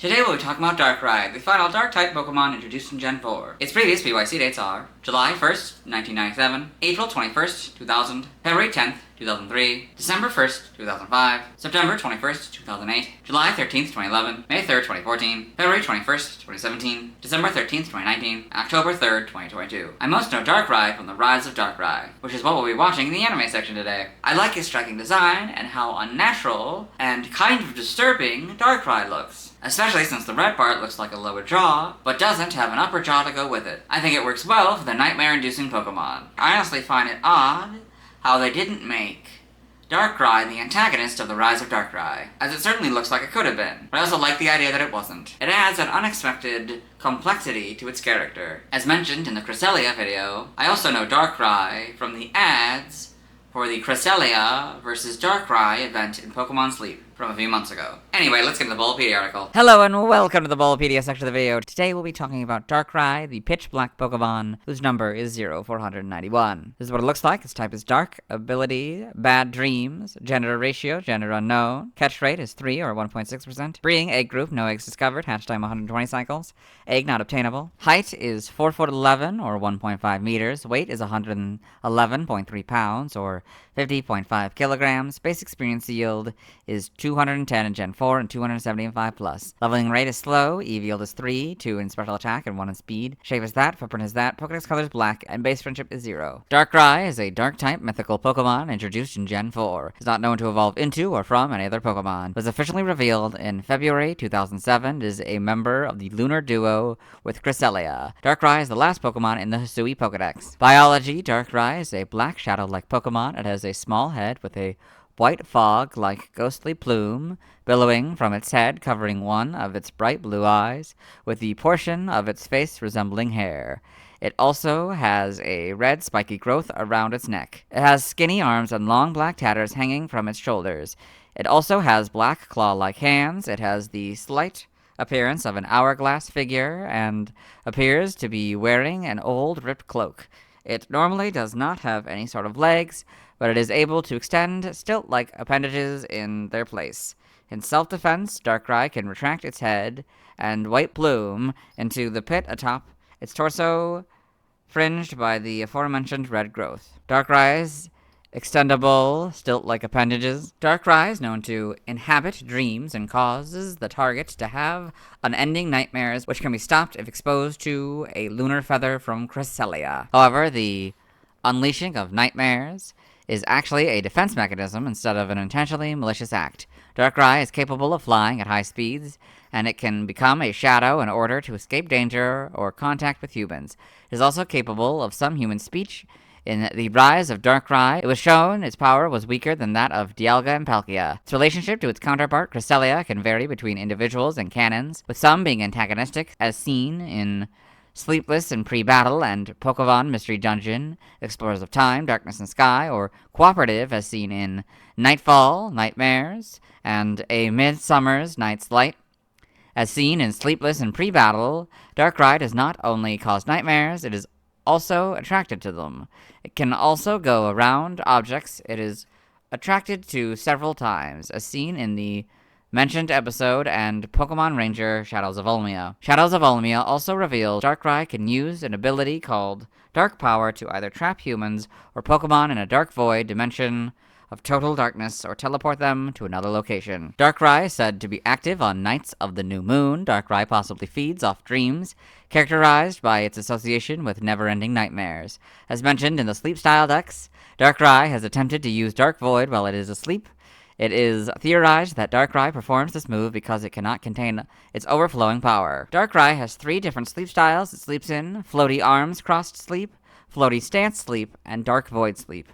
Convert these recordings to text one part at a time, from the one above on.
Today we'll be talking about Darkrai, the final Dark-type Pokemon introduced in Gen 4. Its previous BYC dates are July 1st, 1997, April 21st, 2000, February 10th, 2003, December 1st, 2005, September 21st, 2008, July 13th, 2011, May 3rd, 2014, February 21st, 2017, December 13th, 2019, October 3rd, 2022. I most know Darkrai from the Rise of Darkrai, which is what we'll be watching in the anime section today. I like his striking design and how unnatural and kind of disturbing Darkrai looks. Especially since the red part looks like a lower jaw, but doesn't have an upper jaw to go with it. I think it works well for the nightmare-inducing Pokemon. I honestly find it odd how they didn't make Darkrai the antagonist of the Rise of Darkrai, as it certainly looks like it could have been, but I also like the idea that it wasn't. It adds an unexpected complexity to its character. As mentioned in the Cresselia video, I also know Darkrai from the ads for the Cresselia vs. Darkrai event in Pokemon Sleep from a few months ago. Anyway, let's get to the Bulbapedia article. Hello and welcome to the Bulbapedia section of the video. Today we'll be talking about Darkrai, the pitch black Pokemon, whose number is 0491. This is what it looks like. Its type is dark, ability, bad dreams, gender ratio, gender unknown, catch rate is 3 or 1.6%, breeding egg group, no eggs discovered, hatch time 120 cycles, egg not obtainable, height is 4 foot 11 or 1.5 meters, weight is 111.3 pounds or 50.5 kilograms, base experience yield is 210 in Gen 4 and 270 in 5+. Leveling rate is slow, EV yield is 3, 2 in special attack and 1 in speed. Shape is that, footprint is that, Pokedex color is black, and base friendship is 0. Darkrai is a dark-type mythical Pokemon introduced in Gen 4. It's not known to evolve into or from any other Pokemon. It was officially revealed in February 2007. It is a member of the lunar duo with Cresselia. Darkrai is the last Pokemon in the Hisui Pokedex. Biology: Darkrai is a black shadow-like Pokemon. It has a small head with a white fog-like ghostly plume billowing from its head, covering one of its bright blue eyes, with the portion of its face resembling hair. It also has a red spiky growth around its neck. It has skinny arms and long black tatters hanging from its shoulders. It also has black claw-like hands. It has the slight appearance of an hourglass figure and appears to be wearing an old ripped cloak. It normally does not have any sort of legs, but it is able to extend stilt-like appendages in their place. In self-defense, Darkrai can retract its head and white plume into the pit atop its torso, fringed by the aforementioned red growth. Darkrai's extendable, stilt-like appendages. Darkrai is known to inhabit dreams and causes the target to have unending nightmares, which can be stopped if exposed to a lunar feather from Cresselia. However, the unleashing of nightmares is actually a defense mechanism instead of an intentionally malicious act. Darkrai is capable of flying at high speeds, and it can become a shadow in order to escape danger or contact with humans. It is also capable of some human speech. In the Rise of Darkrai, it was shown its power was weaker than that of Dialga and Palkia. Its relationship to its counterpart, Cresselia, can vary between individuals and canons, with some being antagonistic, as seen in Sleepless in Pre-Battle and Pokemon Mystery Dungeon, Explorers of Time, Darkness and Sky, or cooperative as seen in Nightfall, Nightmares, and A Midsummer's Night's Light. As seen in Sleepless in Pre-Battle, Darkrai does not only cause nightmares, it is also attracted to them. It can also go around objects it is attracted to several times, as seen in the mentioned episode and Pokemon Ranger Shadows of Olmia. Shadows of Olmia also reveals Darkrai can use an ability called Dark Power to either trap humans or Pokemon in a dark void dimension of total darkness or teleport them to another location. Darkrai is said to be active on nights of the new moon. Darkrai possibly feeds off dreams, characterized by its association with never-ending nightmares. As mentioned in the Sleep Style Dex, Darkrai has attempted to use Dark Void while it is asleep. It is theorized that Darkrai performs this move because it cannot contain its overflowing power. Darkrai has 3 different sleep styles it sleeps in: Floaty Arms Crossed Sleep, Floaty Stance Sleep, and Dark Void Sleep.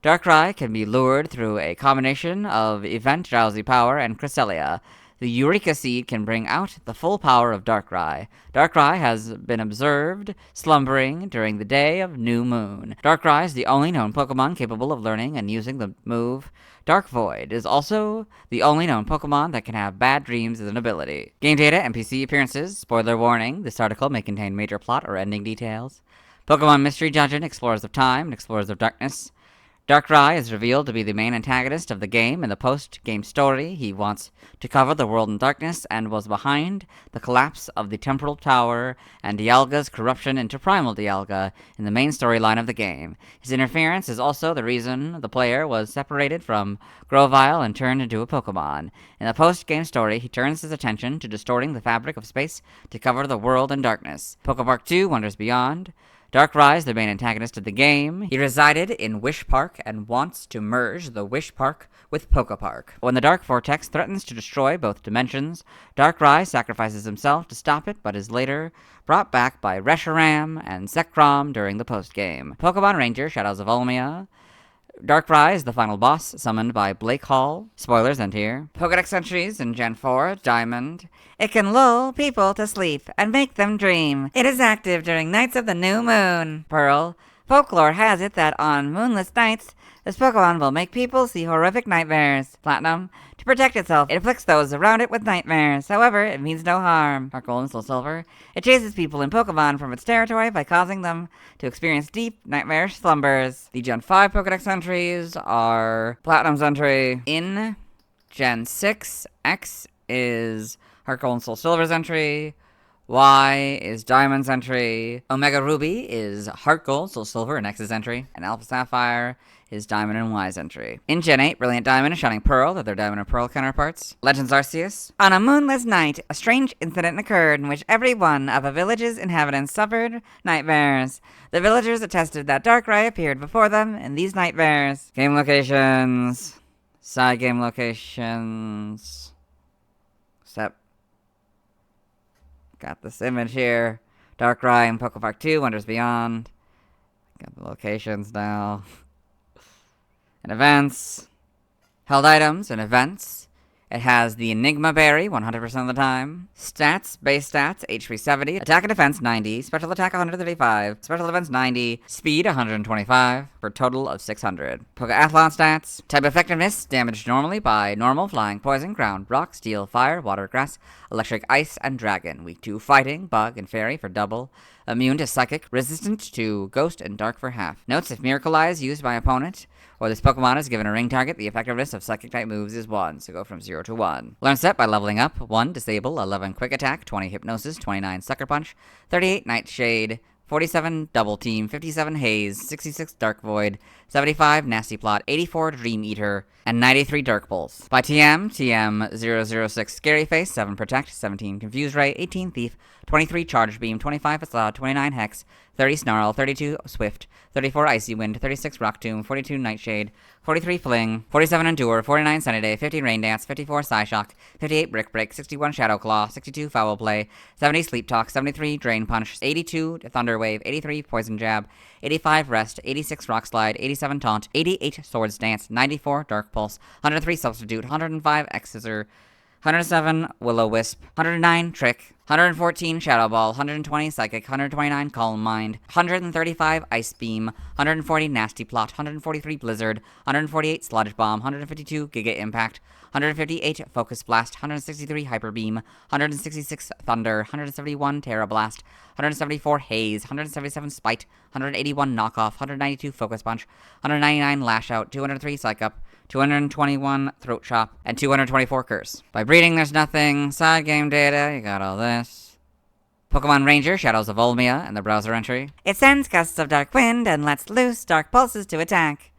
Darkrai can be lured through a combination of Event Drowsy Power and Cresselia. The Eureka Seed can bring out the full power of Darkrai. Darkrai has been observed slumbering during the day of new moon. Darkrai is the only known Pokemon capable of learning and using the move Dark Void. It is also the only known Pokemon that can have bad dreams as an ability. Game data, NPC appearances. Spoiler warning, this article may contain major plot or ending details. Pokemon Mystery Dungeon, Explorers of Time, and Explorers of Darkness. Darkrai is revealed to be the main antagonist of the game. In the post-game story, he wants to cover the world in darkness and was behind the collapse of the Temporal Tower and Dialga's corruption into Primal Dialga in the main storyline of the game. His interference is also the reason the player was separated from Grovyle and turned into a Pokémon. In the post-game story, he turns his attention to distorting the fabric of space to cover the world in darkness. Poképark 2 Wonders Beyond. Darkrai is the main antagonist of the game. He resided in Wish Park and wants to merge the Wish Park with Poképark. When the Dark Vortex threatens to destroy both dimensions, Darkrai sacrifices himself to stop it, but is later brought back by Reshiram and Zekrom during the post-game. Pokemon Ranger Shadows of Olmia. Darkrai is the final boss, summoned by Blake Hall. Spoilers end here. Pokedex entries in Gen 4, Diamond. It can lull people to sleep and make them dream. It is active during nights of the new moon. Pearl. Folklore has it that on moonless nights, this Pokemon will make people see horrific nightmares. Platinum. To protect itself, it afflicts those around it with nightmares. However, it means no harm. Heart Gold and Soul Silver. It chases people and Pokemon from its territory by causing them to experience deep, nightmarish slumbers. The Gen 5 Pokedex entries are Platinum's entry. In Gen 6, X is Heart Gold and Soul Silver's entry. Y is Diamond's entry. Omega Ruby is Heart Gold, Soul Silver, and X's entry. And Alpha Sapphire is Diamond and Y's entry. In Gen 8, Brilliant Diamond and Shining Pearl are their Diamond and Pearl counterparts. Legends Arceus. On a moonless night, a strange incident occurred in which every one of a village's inhabitants suffered nightmares. The villagers attested that Darkrai appeared before them in these nightmares. Game locations. Side game locations. Except got this image here. Darkrai and Poképark 2, Wonders Beyond. Got the locations now. And events. Held items and events. It has the Enigma Berry 100% of the time. Stats, base stats, HP 70, attack and defense 90, special attack 135, special defense 90, speed 125, for a total of 600. Pokeathlon stats. Type effectiveness, damaged normally by normal, flying, poison, ground, rock, steel, fire, water, grass, electric, ice, and dragon. Weak to fighting, bug, and fairy for double. Immune to psychic, resistant to ghost and dark for half. Notes, if Miracle Eye is used by opponent, or this Pokemon is given a ring target, the effectiveness of Psychic-type moves is 1, so go from 0 to 1. Learn set by leveling up. 1. Disable, 11 Quick Attack, 20 Hypnosis, 29 Sucker Punch, 38 Nightshade, 47 Double Team, 57 Haze, 66 Dark Void, 75 Nasty Plot, 84 Dream Eater, and 93 Dark Pulse. By TM006 Scary Face, 7 Protect, 17 Confuse Ray, 18 Thief, 23 Charge Beam, 25 Facade, 29 Hex, 30 Snarl, 32 Swift, 34 Icy Wind, 36 Rock Tomb, 42 Nightshade, 43 Fling, 47 Endure, 49 Sunny Day, 50 Rain Dance, 54 Psyshock, 58 Brick Break, 61 Shadow Claw, 62 Foul Play, 70 Sleep Talk, 73 Drain Punch, 82 Thunder Wave, 83 Poison Jab, 85 Rest, 86 Rock Slide, 87 Taunt, 88 Swords Dance, 94 Dark Pulse, 103 Substitute, 105 X Scissor, 107 Will-O-Wisp, 109 Trick, 114 Shadow Ball, 120 Psychic, 129 Calm Mind, 135 Ice Beam, 140 Nasty Plot, 143 Blizzard, 148 Sludge Bomb, 152 Giga Impact, 158 Focus Blast, 163 Hyper Beam, 166 Thunder, 171 Terra Blast, 174 Haze, 177 Spite, 181 Knockoff, 192 Focus Punch, 199 Lash Out, 203 Psych Up, 221 Throat Chop, and 224 Curse. By breeding, there's nothing. Side game data, you got all this. Pokemon Ranger, Shadows of Olmia, and the browser entry. It sends gusts of dark wind and lets loose dark pulses to attack.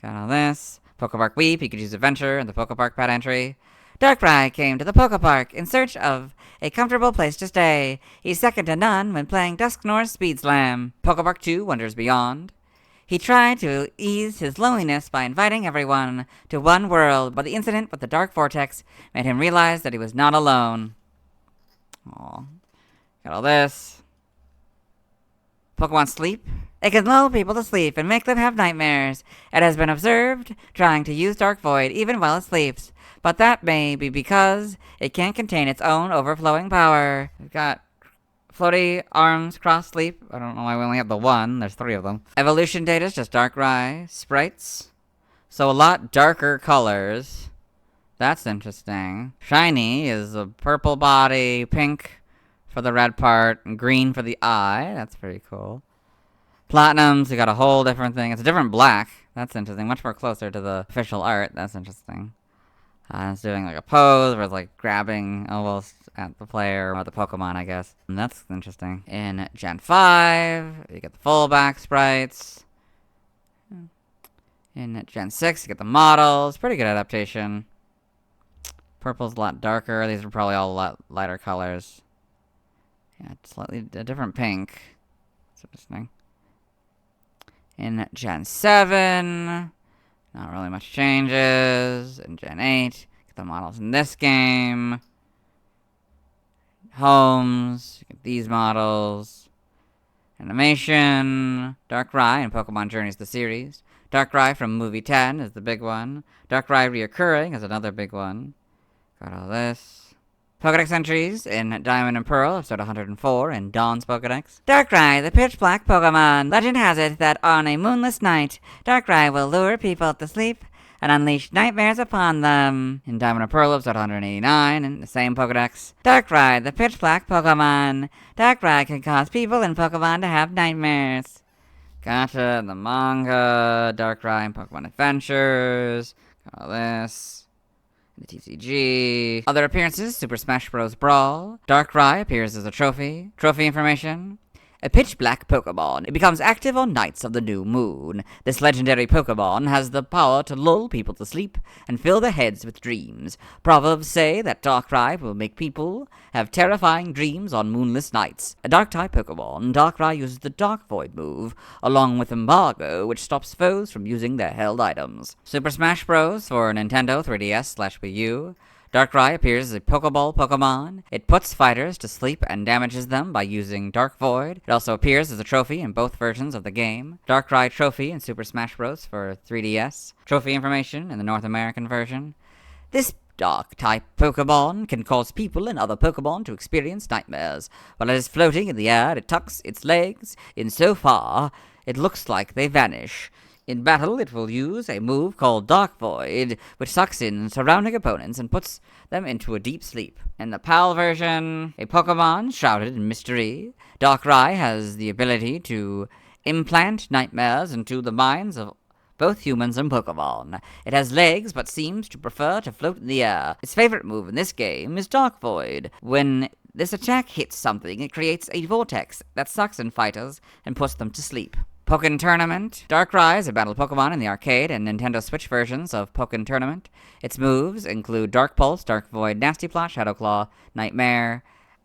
Got all this. Pokepark Weep, Pikachu's Adventure, and the Pokepark pad entry. Darkrai came to the Pokepark in search of a comfortable place to stay. He's second to none when playing Dusknoir's Speed Slam. Pokepark 2, Wonders Beyond. He tried to ease his loneliness by inviting everyone to one world, but the incident with the Dark Vortex made him realize that he was not alone. Aw. Got all this. Pokemon Sleep. It can lull people to sleep and make them have nightmares. It has been observed trying to use Dark Void even while it sleeps, but that may be because it can't contain its own overflowing power. We've got Floaty Arms Cross Sleep. I don't know why we only have the one. There's 3 of them. Evolution data is just Darkrai. Sprites. So a lot darker colors. That's interesting. Shiny is a purple body, pink for the red part, and green for the eye. That's pretty cool. Platinums, we got a whole different thing. It's a different black. That's interesting. Much more closer to the official art. That's interesting. It's doing like a pose where it's like grabbing almost at the player or the Pokemon, I guess. And that's interesting. In Gen 5, you get the full back sprites. In Gen 6, you get the models. Pretty good adaptation. Purple's a lot darker. These are probably all a lot lighter colors. Yeah, slightly a different pink. That's interesting. In Gen 7, not really much changes. In Gen 8, get the models in this game. Homes, you get these models. Animation, Darkrai and Pokemon Journeys the series. Darkrai from Movie 10 is the big one. Darkrai reoccurring is another big one. Got all this. Pokedex entries in Diamond and Pearl, episode 104, in Dawn's Pokedex. Darkrai, the pitch black Pokemon. Legend has it that on a moonless night, Darkrai will lure people to sleep and unleash nightmares upon them. In Diamond and Pearl, episode 189, in the same Pokedex. Darkrai, the pitch black Pokemon. Darkrai can cause people and Pokemon to have nightmares. Gotcha, the manga, Darkrai and Pokemon Adventures. Got all this. The TCG. Other appearances, Super Smash Bros. Brawl. Darkrai appears as a trophy. Trophy information. A pitch black Pokemon. It becomes active on nights of the new moon. This legendary Pokemon has the power to lull people to sleep and fill their heads with dreams. Proverbs say that Darkrai will make people have terrifying dreams on moonless nights. A Dark-type Pokemon, Darkrai uses the Dark Void move, along with Embargo, which stops foes from using their held items. Super Smash Bros. For Nintendo 3DS/Wii U. Darkrai appears as a Pokeball Pokemon. It puts fighters to sleep and damages them by using Dark Void. It also appears as a trophy in both versions of the game. Darkrai Trophy in Super Smash Bros. For 3DS. Trophy information in the North American version. This Dark-type Pokemon can cause people and other Pokemon to experience nightmares. While it is floating in the air, it tucks its legs in so far, it looks like they vanish. In battle, it will use a move called Dark Void, which sucks in surrounding opponents and puts them into a deep sleep. In the PAL version, a Pokemon shrouded in mystery, Darkrai has the ability to implant nightmares into the minds of both humans and Pokemon. It has legs, but seems to prefer to float in the air. Its favorite move in this game is Dark Void. When this attack hits something, it creates a vortex that sucks in fighters and puts them to sleep. Pokken Tournament. Darkrai is a battle Pokemon in the arcade and Nintendo Switch versions of Pokken Tournament. Its moves include Dark Pulse, Dark Void, Nasty Plot, Shadow Claw, Nightmare,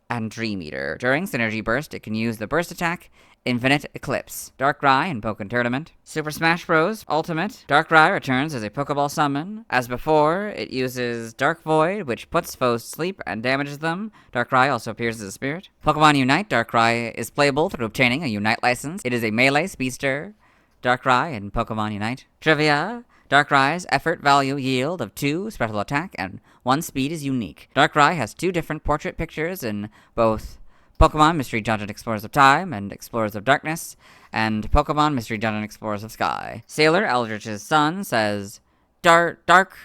and Dream Eater. During Synergy Burst, it can use the Burst attack, Infinite Eclipse. Darkrai in Pokken Tournament. Super Smash Bros. Ultimate. Darkrai returns as a Pokeball summon. As before, it uses Dark Void, which puts foes to sleep and damages them. Darkrai also appears as a spirit. Pokemon Unite. Darkrai is playable through obtaining a Unite license. It is a melee speedster. Darkrai in Pokemon Unite. Trivia. Darkrai's effort value yield of 2 special attack and 1 speed is unique. Darkrai has 2 different portrait pictures in both Pokemon Mystery Dungeon Explorers of Time and Explorers of Darkness, and Pokemon Mystery Dungeon Explorers of Sky. Sailor Eldritch's son says, Dark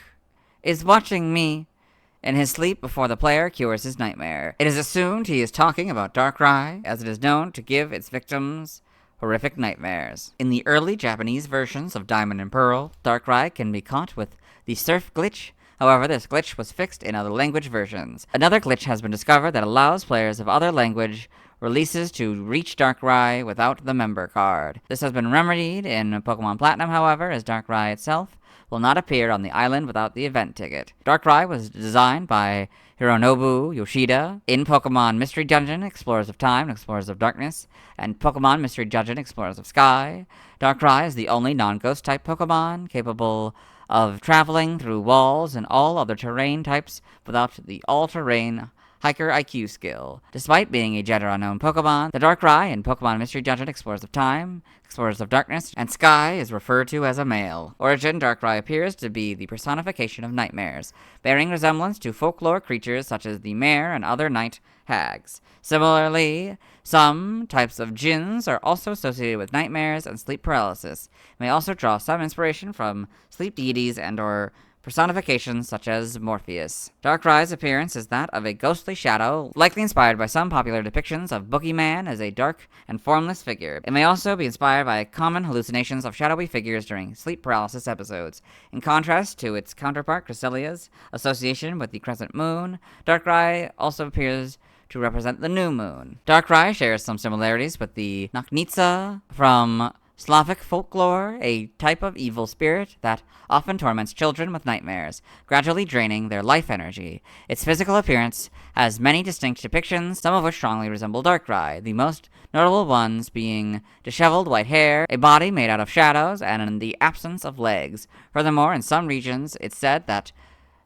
is watching me in his sleep before the player cures his nightmare. It is assumed he is talking about Darkrai, as it is known to give its victims horrific nightmares. In the early Japanese versions of Diamond and Pearl, Darkrai can be caught with the surf glitch. However, this glitch was fixed in other language versions. Another glitch has been discovered that allows players of other language releases to reach Darkrai without the member card. This has been remedied in Pokemon Platinum, however, as Darkrai itself will not appear on the island without the event ticket. Darkrai was designed by Hironobu Yoshida in Pokemon Mystery Dungeon, Explorers of Time, and Explorers of Darkness, and Pokemon Mystery Dungeon, Explorers of Sky. Darkrai is the only non-ghost type Pokemon capable of traveling through walls and all other terrain types without the all-terrain Hiker IQ skill. Despite being a gender-unknown Pokemon, the Darkrai in Pokemon Mystery Dungeon, Explorers of Time, Explorers of Darkness, and Sky is referred to as a male. Origin, Darkrai appears to be the personification of nightmares, bearing resemblance to folklore creatures such as the mare and other night hags. Similarly, some types of jinns are also associated with nightmares and sleep paralysis. May also draw some inspiration from sleep deities and or personifications such as Morpheus. Darkrai's appearance is that of a ghostly shadow, likely inspired by some popular depictions of Boogeyman as a dark and formless figure. It may also be inspired by common hallucinations of shadowy figures during sleep paralysis episodes. In contrast to its counterpart Cresselia's association with the crescent moon, Darkrai also appears to represent the new moon. Darkrai shares some similarities with the Nochnitsa from Slavic folklore, a type of evil spirit that often torments children with nightmares, gradually draining their life energy. Its physical appearance has many distinct depictions, some of which strongly resemble Darkrai, the most notable ones being disheveled white hair, a body made out of shadows, and the absence of legs. Furthermore, in some regions, it's said that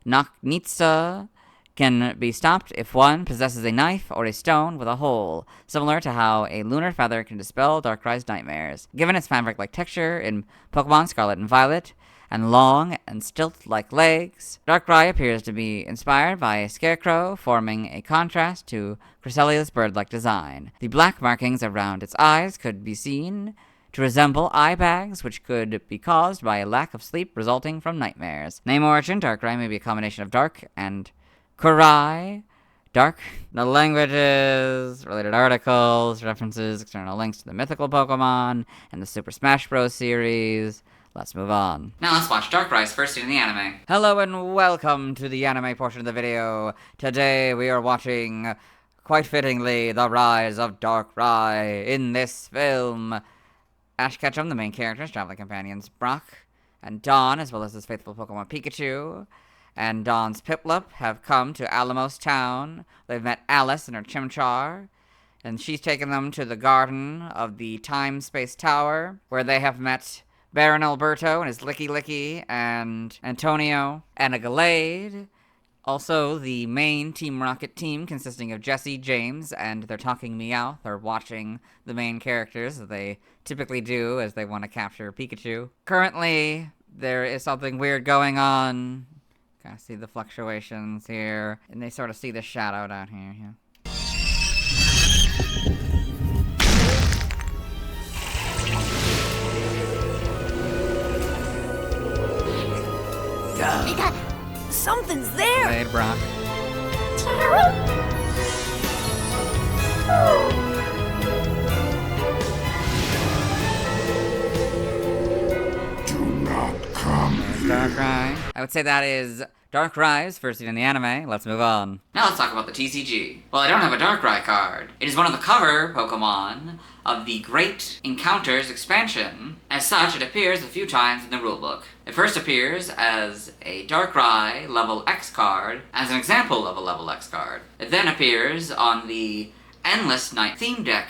Nochnitsa can be stopped if one possesses a knife or a stone with a hole, similar to how a lunar feather can dispel Darkrai's nightmares. Given its fabric-like texture in Pokemon Scarlet and Violet, and long and stilt-like legs, Darkrai appears to be inspired by a scarecrow, forming a contrast to Cresselia's bird-like design. The black markings around its eyes could be seen to resemble eye bags, which could be caused by a lack of sleep resulting from nightmares. Name origin: Darkrai may be a combination of dark and Kurai, dark, the languages, related articles, references, external links to the mythical Pokemon, and the Super Smash Bros. Series. Let's move on. Now let's watch Darkrai's first scene in the anime. Hello and welcome to the anime portion of the video. Today we are watching, quite fittingly, the rise of Darkrai. In this film, Ash Ketchum, the main character's traveling companions, Brock and Dawn, as well as his faithful Pokemon Pikachu, and Dawn's Piplup have come to Alamos Town. They've met Alice and her Chimchar, and she's taken them to the garden of the Time-Space Tower, where they have met Baron Alberto and his Licky Licky, and Antonio, and a Gallade. Also, the main Team Rocket team, consisting of Jesse, James, and their talking Meowth, are watching the main characters, as they typically do, as they want to capture Pikachu. Currently, there is something weird going on. Kind of see the fluctuations here, and they sort of see the shadow down here. Yeah. Something's there! Hey, Brock. Do not come here. Darkrai. I would say that is Darkrai's first scene in the anime. Let's move on. Now let's talk about the TCG. Well, I don't have a Darkrai card. It is one of the cover Pokemon of the Great Encounters expansion. As such, it appears a few times in the rulebook. It first appears as a Darkrai level X card, as an example of a level X card. It then appears on the Endless Night theme deck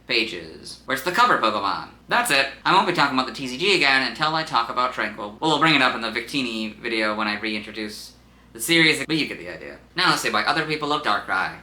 pages, where it's the cover Pokemon. That's it. I won't be talking about the TCG again until I talk about Tranquil. Well, we'll bring it up in the Victini video when I reintroduce the series, but you get the idea. Now let's say why other people love Darkrai.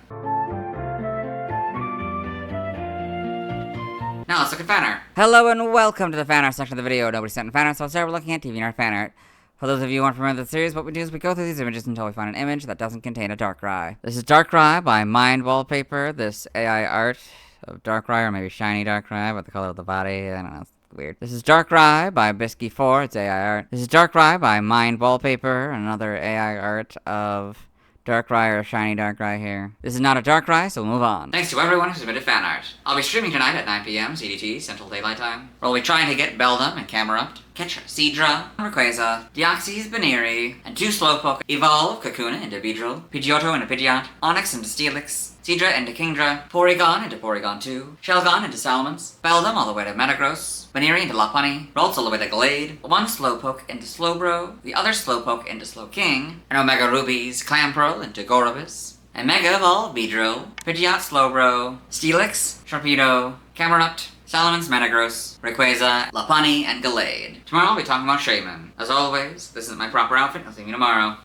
Now let's look at fan art. Hello and welcome to the fan art section of the video. Nobody sent in fan art, so I'll start looking at DeviantArt fan art. For those of you who aren't familiar with the series, what we do is we go through these images until we find an image that doesn't contain a Darkrai. This is Darkrai by Mind Wallpaper, this AI art of Darkrai, or maybe shiny Darkrai, but the color of the body, I don't know, it's weird. This is Darkrai by Bisky4, it's AI art. This is Darkrai by Mind Wallpaper, another AI art of Darkrai or shiny Darkrai here. This is not a Darkrai, so we'll move on. Thanks to everyone who submitted fan art. I'll be streaming tonight at 9 p.m. CDT, Central Daylight Time, where we'll be trying to get Beldum and Camerupt, catch Seadra, Rayquaza, Deoxys, Baneri, and 2 Slowpoke, evolve Kakuna into Beedrill, Pidgeotto into Pidgeot, Onix into Steelix, Seadra into Kingdra, Porygon into Porygon 2, Shelgon into Salamence, Beldum all the way to Metagross, Baneri into Lopunny, Ralts all the way to Glade, 1 Slowpoke into Slowbro, the other Slowpoke into Slowking, and Omega Ruby's Clamperl into Gorobus, and Mega Evolve Beedrill, Pidgeot Slowbro, Steelix, Sharpedo, Camerupt, Salamence, Metagross, Rayquaza, Lopunny, and Gallade. Tomorrow I'll be talking about Shaman. As always, this isn't my proper outfit. I'll see you tomorrow.